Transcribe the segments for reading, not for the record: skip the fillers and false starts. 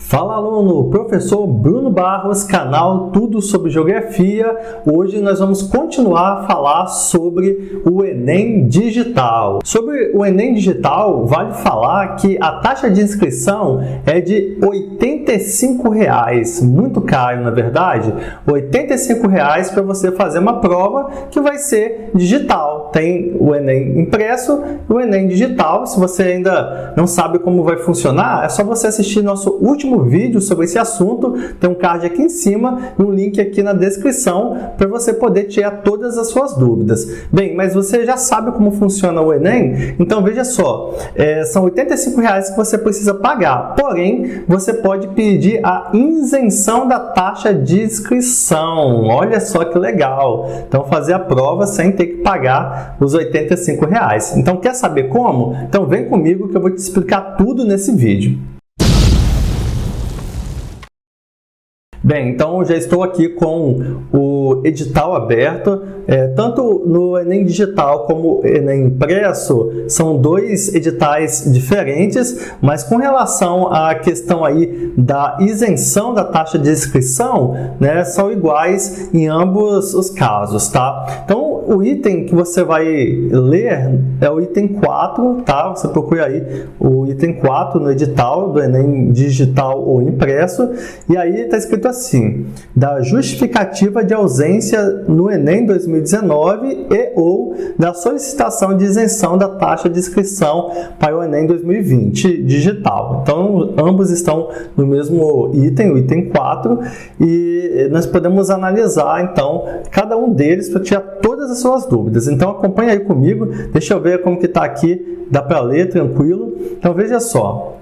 Fala aluno, professor Bruno Barros, canal Tudo sobre Geografia. Hoje nós vamos continuar a falar sobre o Enem Digital. Sobre o Enem Digital, vale falar que a taxa de inscrição é de R$ 85, muito caro na verdade, R$ 85 para você fazer uma prova que vai ser digital. Tem o Enem impresso e o Enem digital. Se você ainda não sabe como vai funcionar, é só você assistir nosso último vídeo sobre esse assunto. Tem um card aqui em cima e um link aqui na descrição para você poder tirar todas as suas dúvidas. Bem, mas você já sabe como funciona o Enem? Então veja só, são R$ 85 que você precisa pagar, porém você pode pedir a isenção da taxa de inscrição. Olha só que legal! Então fazer a prova sem ter que pagar os R$ 85. Então quer saber como? Então vem comigo que eu vou te explicar tudo nesse vídeo. Bem, então já estou aqui com o edital aberto, tanto no Enem Digital como Enem Impresso, são dois editais diferentes, mas com relação à questão aí da isenção da taxa de inscrição, né, são iguais em ambos os casos, tá? Então, o item que você vai ler é o item 4, tá? Você procura aí o item 4 no edital do Enem Digital ou Impresso, e aí está escrito assim: da justificativa de ausência no Enem 2019 e ou da solicitação de isenção da taxa de inscrição para o Enem 2020 digital. Então, ambos estão no mesmo item, o item 4, e nós podemos analisar, então, cada um deles para tirar todas as suas dúvidas. Então, acompanha aí comigo, deixa eu ver como que está aqui, dá para ler tranquilo. Então, veja só,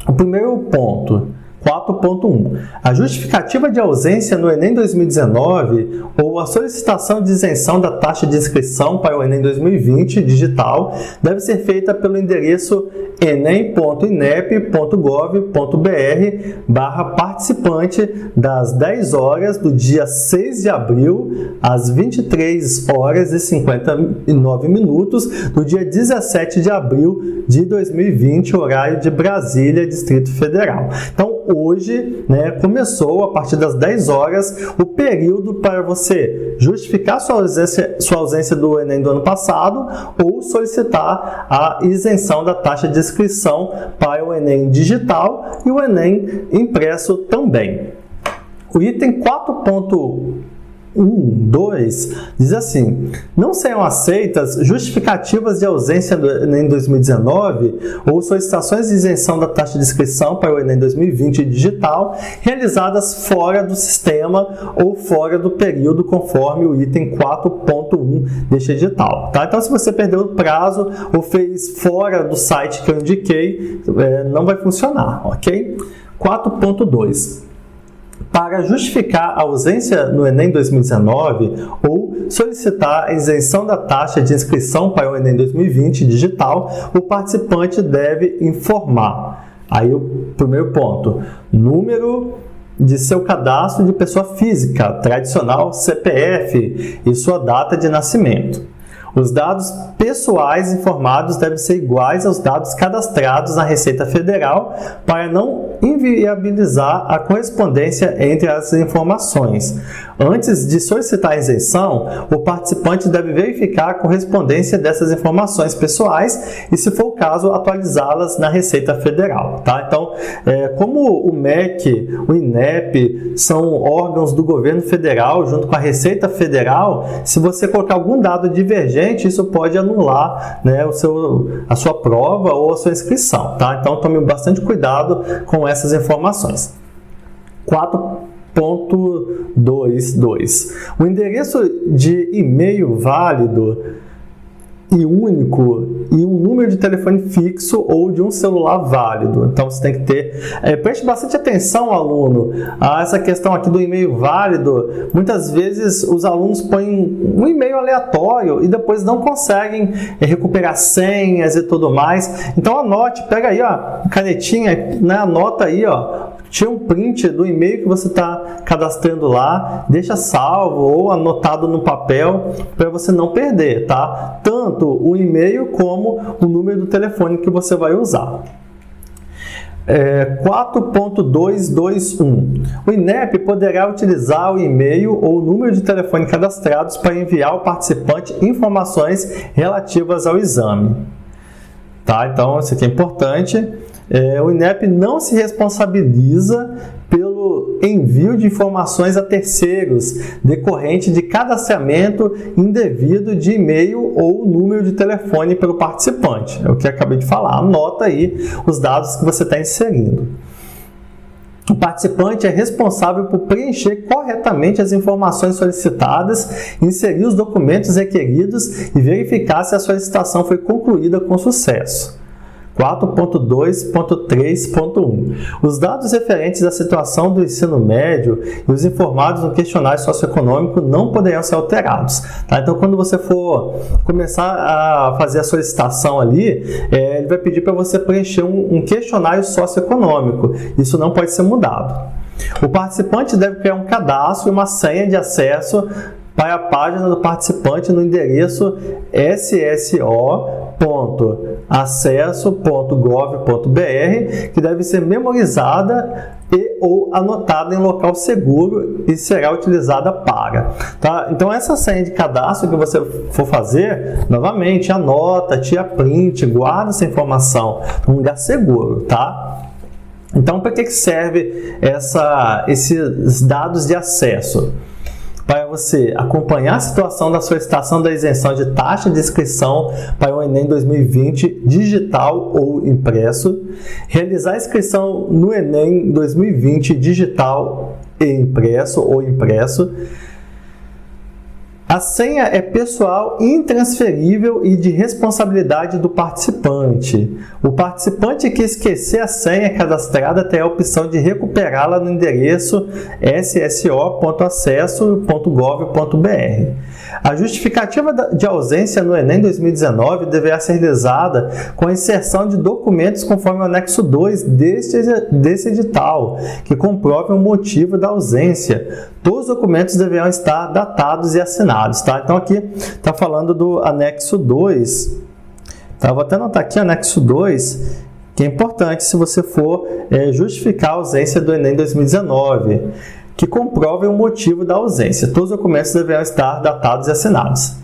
o primeiro ponto, 4.1. A justificativa de ausência no Enem 2019 ou a solicitação de isenção da taxa de inscrição para o Enem 2020 digital deve ser feita pelo endereço enem.inep.gov.br/participante das 10 horas do dia 6 de abril às 23 horas e 59 minutos do dia 17 de abril de 2020, horário de Brasília, Distrito Federal. Então, hoje, né, começou a partir das 10 horas o período para você justificar sua ausência do Enem do ano passado ou solicitar a isenção da taxa de inscrição para o Enem digital e o Enem impresso também. O item 4.1.2 diz assim: não serão aceitas justificativas de ausência do Enem 2019 ou solicitações de isenção da taxa de inscrição para o Enem 2020 digital realizadas fora do sistema ou fora do período, conforme o item 4.1 deste edital. Tá? Então, se você perdeu o prazo ou fez fora do site que eu indiquei, não vai funcionar, ok? 4.2. Para justificar a ausência no Enem 2019 ou solicitar a isenção da taxa de inscrição para o Enem 2020 digital, o participante deve informar. Aí o primeiro ponto: número de seu cadastro de pessoa física, tradicional CPF, e sua data de nascimento. Os dados pessoais informados devem ser iguais aos dados cadastrados na Receita Federal para não inviabilizar a correspondência entre as informações. Antes de solicitar a isenção, o participante deve verificar a correspondência dessas informações pessoais e, se for o caso, atualizá-las na Receita Federal. Tá? Então, como o MEC, o INEP são órgãos do governo federal junto com a Receita Federal, se você colocar algum dado divergente, isso pode anular, né, a sua prova ou a sua inscrição. Tá? Então, tome bastante cuidado com essas informações. 4.22. O endereço de e-mail válido e único e um número de telefone fixo ou de um celular válido. Então você tem que ter, preste bastante atenção, aluno, a essa questão aqui do e-mail válido. Muitas vezes os alunos põem um e-mail aleatório e depois não conseguem recuperar senhas e tudo mais. Então anote, pega aí, ó, canetinha, né, anota aí, ó, tira um print do e-mail que você está cadastrando lá, deixa salvo ou anotado no papel para você não perder, tá? Tanto o e-mail como o número do telefone que você vai usar. 4.221. O INEP poderá utilizar o e-mail ou o número de telefone cadastrados para enviar ao participante informações relativas ao exame. Tá? Então, isso aqui é importante. O INEP não se responsabiliza pelo envio de informações a terceiros decorrente de cadastramento indevido de e-mail ou número de telefone pelo participante. É o que eu acabei de falar. Anota aí os dados que você está inserindo. O participante é responsável por preencher corretamente as informações solicitadas, inserir os documentos requeridos e verificar se a solicitação foi concluída com sucesso. 4.2.3.1. Os dados referentes à situação do ensino médio e os informados no questionário socioeconômico não poderão ser alterados. Tá? Então, quando você for começar a fazer a solicitação ali, ele vai pedir para você preencher um questionário socioeconômico. Isso não pode ser mudado. O participante deve criar um cadastro e uma senha de acesso para a página do participante no endereço sso.acesso.gov.br, que deve ser memorizada e ou anotada em local seguro e será utilizada para. Tá? Então, essa senha de cadastro que você for fazer, novamente, anota, tira print, guarda essa informação num lugar seguro, tá? Então, para que serve esses dados de acesso? Para você acompanhar a situação da solicitação da isenção de taxa de inscrição para o Enem 2020 digital ou impresso, realizar a inscrição no Enem 2020 digital e impresso ou impresso. A senha é pessoal, intransferível e de responsabilidade do participante. O participante que esquecer a senha cadastrada terá a opção de recuperá-la no endereço sso.acesso.gov.br. A justificativa de ausência no Enem 2019 deverá ser realizada com a inserção de documentos conforme o anexo 2 desse edital, que comprovem o motivo da ausência. Todos os documentos deverão estar datados e assinados. Tá? Então, aqui está falando do anexo 2. Tá? Vou até anotar aqui o anexo 2, que é importante se você for justificar a ausência do Enem 2019. Que comprovem o motivo da ausência. Todos os documentos deverão estar datados e assinados.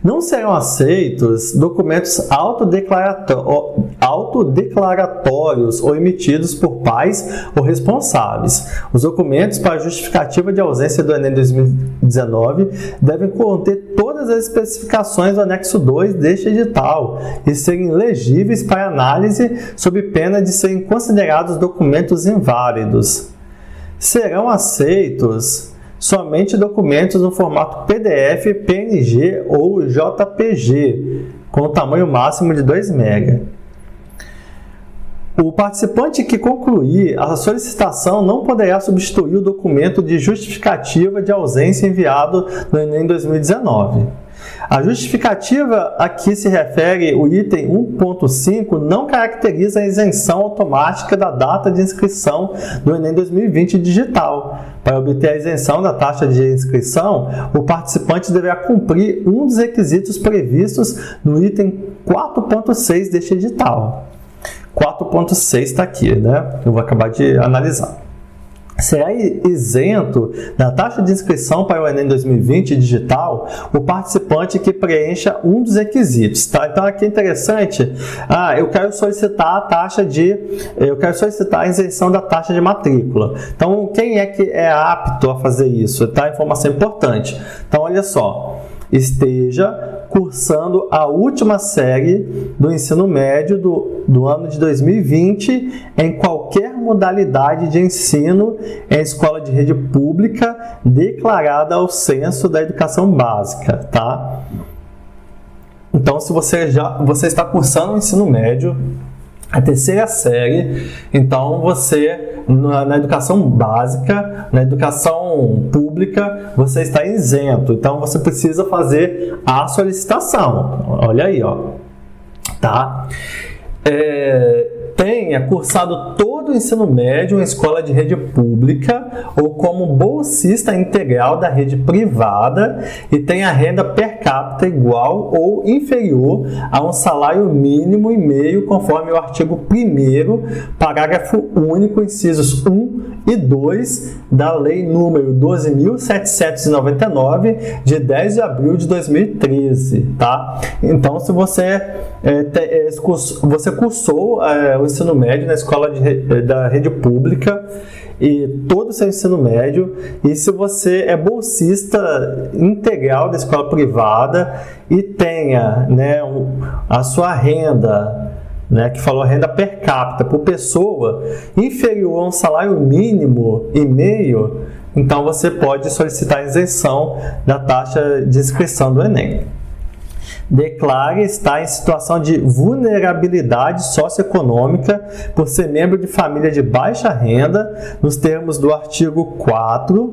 Não serão aceitos documentos autodeclaratórios ou emitidos por pais ou responsáveis. Os documentos para justificativa de ausência do Enem 2019 devem conter todas as especificações do anexo 2 deste edital e serem legíveis para análise sob pena de serem considerados documentos inválidos. Serão aceitos somente documentos no formato PDF, PNG ou JPG, com o tamanho máximo de 2 MB. O participante que concluir a solicitação não poderá substituir o documento de justificativa de ausência enviado no Enem 2019. A justificativa a que se refere o item 1.5 não caracteriza a isenção automática da data de inscrição do Enem 2020 digital. Para obter a isenção da taxa de inscrição, o participante deverá cumprir um dos requisitos previstos no item 4.6 deste edital. 4.6 está aqui, né? Eu vou acabar de analisar. Será isento da taxa de inscrição para o Enem 2020 digital o participante que preencha um dos requisitos. Tá? Então, aqui é interessante. Eu quero solicitar a isenção da taxa de matrícula. Então, quem é que é apto a fazer isso? Tá? Informação importante. Então, olha só. Esteja cursando a última série do ensino médio do ano de 2020 em qualquer modalidade de ensino em escola de rede pública declarada ao Censo da Educação Básica, tá? Então, se você está cursando o ensino médio, a terceira série, então você, na educação básica, na educação pública, você está isento. Então, você precisa fazer a solicitação. Olha aí, ó. Tá? tenha cursado todo o ensino médio em escola de rede pública ou como bolsista integral da rede privada e tenha renda per capita igual ou inferior a um salário mínimo e meio, conforme o artigo 1º, parágrafo único, incisos 1 e 2 da Lei número 12.799, de 10 de abril de 2013, tá? Então, se você cursou o ensino médio na escola da rede pública e todo o seu ensino médio, e se você é bolsista integral da escola privada e tenha, né, a sua renda, né, que falou renda per capita por pessoa inferior a um salário mínimo e meio, então você pode solicitar a isenção da taxa de inscrição do Enem. Declare estar em situação de vulnerabilidade socioeconômica por ser membro de família de baixa renda, nos termos do artigo 4º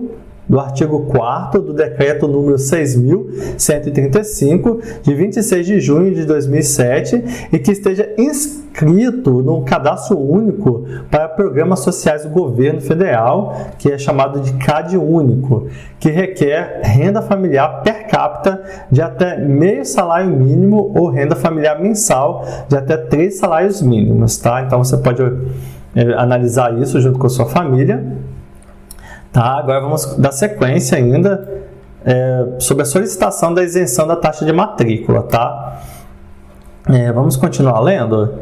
do Decreto número 6.135, de 26 de junho de 2007, e que esteja inscrito no Cadastro Único para Programas Sociais do Governo Federal, que é chamado de CadÚnico, que requer renda familiar per capita de até meio salário mínimo ou renda familiar mensal de até 3 salários mínimos, tá? Então você pode analisar isso junto com a sua família. Tá, agora vamos dar sequência ainda sobre a solicitação da isenção da taxa de matrícula. Tá? Vamos continuar lendo.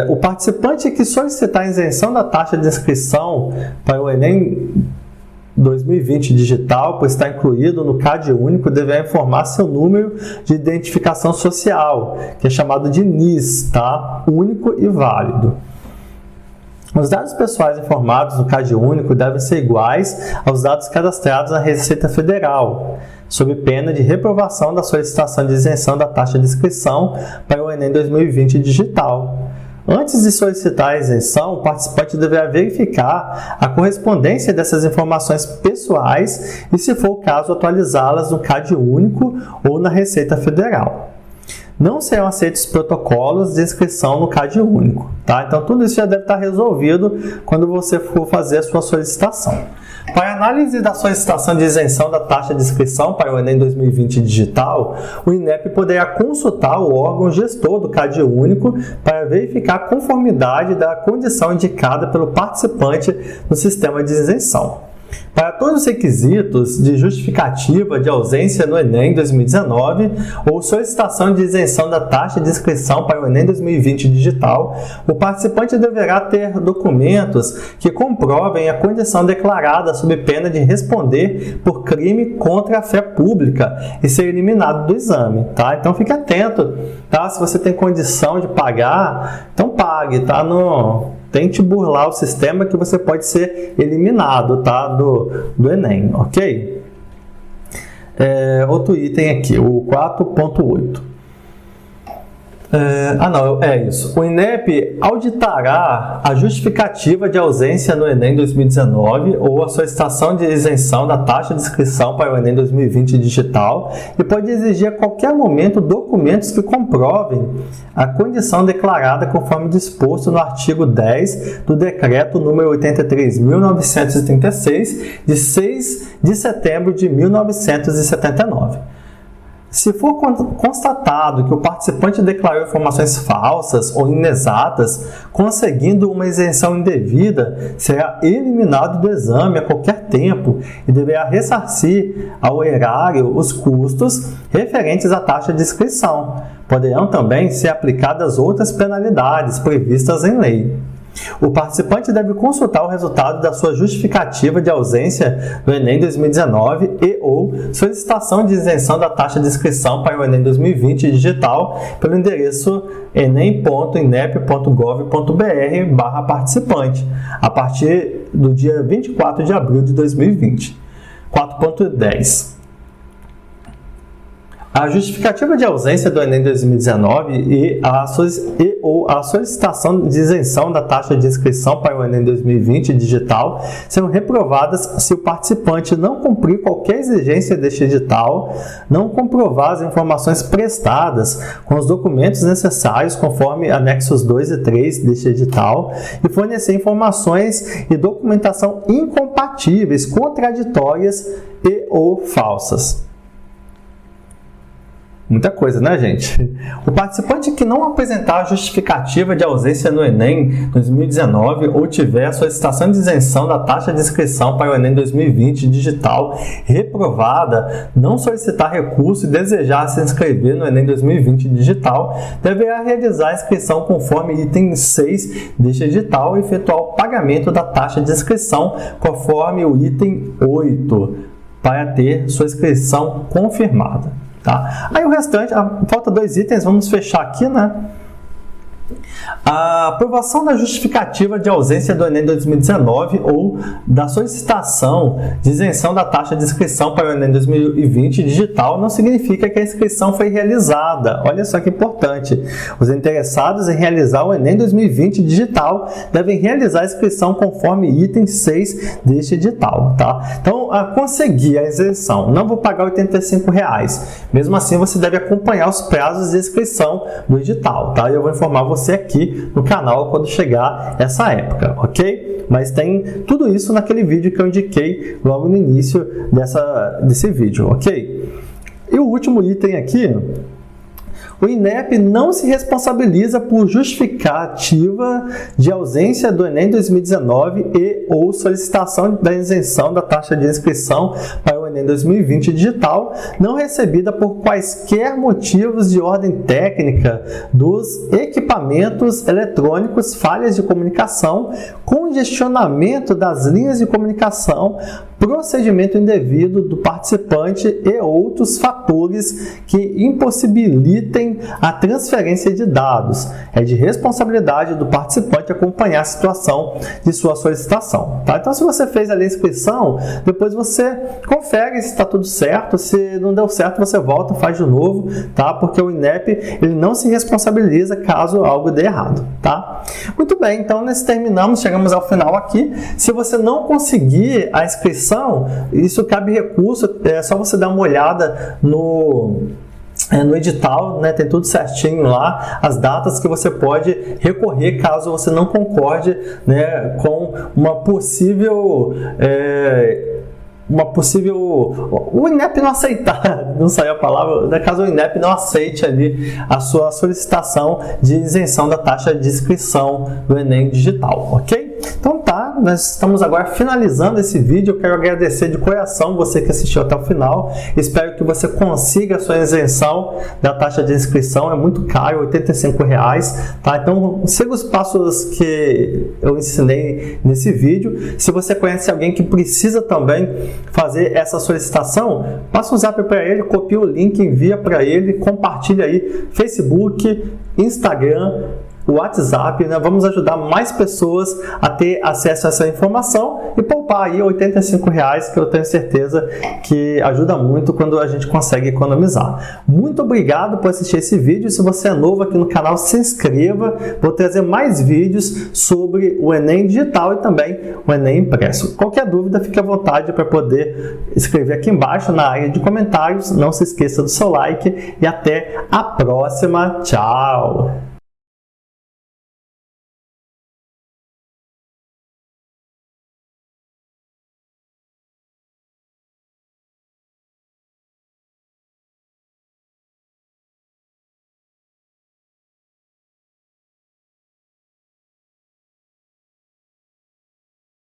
O participante que solicitar a isenção da taxa de inscrição para o Enem 2020 digital, pois está incluído no CadÚnico, deverá informar seu número de identificação social, que é chamado de NIS, tá? Único e válido. Os dados pessoais informados no CadÚnico devem ser iguais aos dados cadastrados na Receita Federal, sob pena de reprovação da solicitação de isenção da taxa de inscrição para o Enem 2020 digital. Antes de solicitar a isenção, o participante deverá verificar a correspondência dessas informações pessoais e, se for o caso, atualizá-las no CadÚnico ou na Receita Federal. Não serão aceitos protocolos de inscrição no CadÚnico, tá? Então, tudo isso já deve estar resolvido quando você for fazer a sua solicitação. Para análise da solicitação de isenção da taxa de inscrição para o Enem 2020 digital, o INEP poderá consultar o órgão gestor do CadÚnico para verificar a conformidade da condição indicada pelo participante no sistema de isenção. Para todos os requisitos de justificativa de ausência no Enem 2019 ou solicitação de isenção da taxa de inscrição para o Enem 2020 digital, o participante deverá ter documentos que comprovem a condição declarada sob pena de responder por crime contra a fé pública e ser eliminado do exame, tá? Então fique atento, tá? Se você tem condição de pagar, então pague, tá? Tente burlar o sistema que você pode ser eliminado, tá? do Enem, ok? Outro item aqui, o 4.8. O INEP auditará a justificativa de ausência no Enem 2019 ou a solicitação de isenção da taxa de inscrição para o Enem 2020 digital e pode exigir a qualquer momento documentos que comprovem a condição declarada conforme disposto no artigo 10 do Decreto número 83.936, de 6 de setembro de 1979. Se for constatado que o participante declarou informações falsas ou inexatas, conseguindo uma isenção indevida, será eliminado do exame a qualquer tempo e deverá ressarcir ao erário os custos referentes à taxa de inscrição. Poderão também ser aplicadas outras penalidades previstas em lei. O participante deve consultar o resultado da sua justificativa de ausência do Enem 2019 e ou solicitação de isenção da taxa de inscrição para o Enem 2020 digital pelo endereço enem.inep.gov.br/participante, a partir do dia 24 de abril de 2020. 4.10. A justificativa de ausência do Enem 2019 ou a solicitação de isenção da taxa de inscrição para o Enem 2020 digital serão reprovadas se o participante não cumprir qualquer exigência deste edital, não comprovar as informações prestadas com os documentos necessários conforme anexos 2 e 3 deste edital e fornecer informações e documentação incompatíveis, contraditórias e ou falsas. Muita coisa, né, gente? O participante que não apresentar a justificativa de ausência no Enem 2019 ou tiver a solicitação de isenção da taxa de inscrição para o Enem 2020 digital reprovada, não solicitar recurso e desejar se inscrever no Enem 2020 digital, deverá realizar a inscrição conforme item 6 deste edital e efetuar o pagamento da taxa de inscrição conforme o item 8 para ter sua inscrição confirmada. Tá? Aí o restante, falta 2 itens, vamos fechar aqui, né? A aprovação da justificativa de ausência do Enem 2019 ou da solicitação de isenção da taxa de inscrição para o Enem 2020 digital não significa que a inscrição foi realizada. Olha só que importante. Os interessados em realizar o Enem 2020 digital devem realizar a inscrição conforme item 6 deste edital. Tá? Então, a conseguir a isenção, não vou pagar R$ 85. Mesmo assim, você deve acompanhar os prazos de inscrição do edital. Tá? Eu vou informar você aqui no canal quando chegar essa época, ok? Mas tem tudo isso naquele vídeo que eu indiquei logo no início desse vídeo, ok? E o último item aqui, o INEP não se responsabiliza por justificativa de ausência do Enem 2019 e ou solicitação da isenção da taxa de inscrição para o Enem 2020 digital, não recebida por quaisquer motivos de ordem técnica dos equipamentos eletrônicos, falhas de comunicação, congestionamento das linhas de comunicação, procedimento indevido do participante e outros fatores que impossibilitem a transferência de dados. É de responsabilidade do participante acompanhar a situação de sua solicitação. Tá? Então, se você fez ali a inscrição, depois você confere se está tudo certo. Se não deu certo, você volta, faz de novo, tá? Porque o INEP ele não se responsabiliza caso algo dê errado. Tá? Muito bem, então nós chegamos ao final aqui. Se você não conseguir a inscrição, isso cabe recurso, é só você dar uma olhada no edital, né? Tem tudo certinho lá, as datas que você pode recorrer caso você não concorde, né, com uma possível... o INEP não aceitar, não saiu a palavra, caso o INEP não aceite ali a sua solicitação de isenção da taxa de inscrição do Enem digital, ok? Então tá, nós estamos agora finalizando esse vídeo. Eu quero agradecer de coração você que assistiu até o final. Espero que você consiga a sua isenção da taxa de inscrição, é muito caro, R$ 85, tá? Então siga os passos que eu ensinei nesse vídeo. Se você conhece alguém que precisa também fazer essa solicitação, passa um zap para ele, copia o link, envia para ele, compartilha aí, Facebook, Instagram, WhatsApp, né? Vamos ajudar mais pessoas a ter acesso a essa informação e poupar aí R$ 85, que eu tenho certeza que ajuda muito quando a gente consegue economizar. Muito obrigado por assistir esse vídeo. Se você é novo aqui no canal, se inscreva. Vou trazer mais vídeos sobre o Enem digital e também o Enem impresso. Qualquer dúvida, fique à vontade para poder escrever aqui embaixo na área de comentários. Não se esqueça do seu like e até a próxima. Tchau!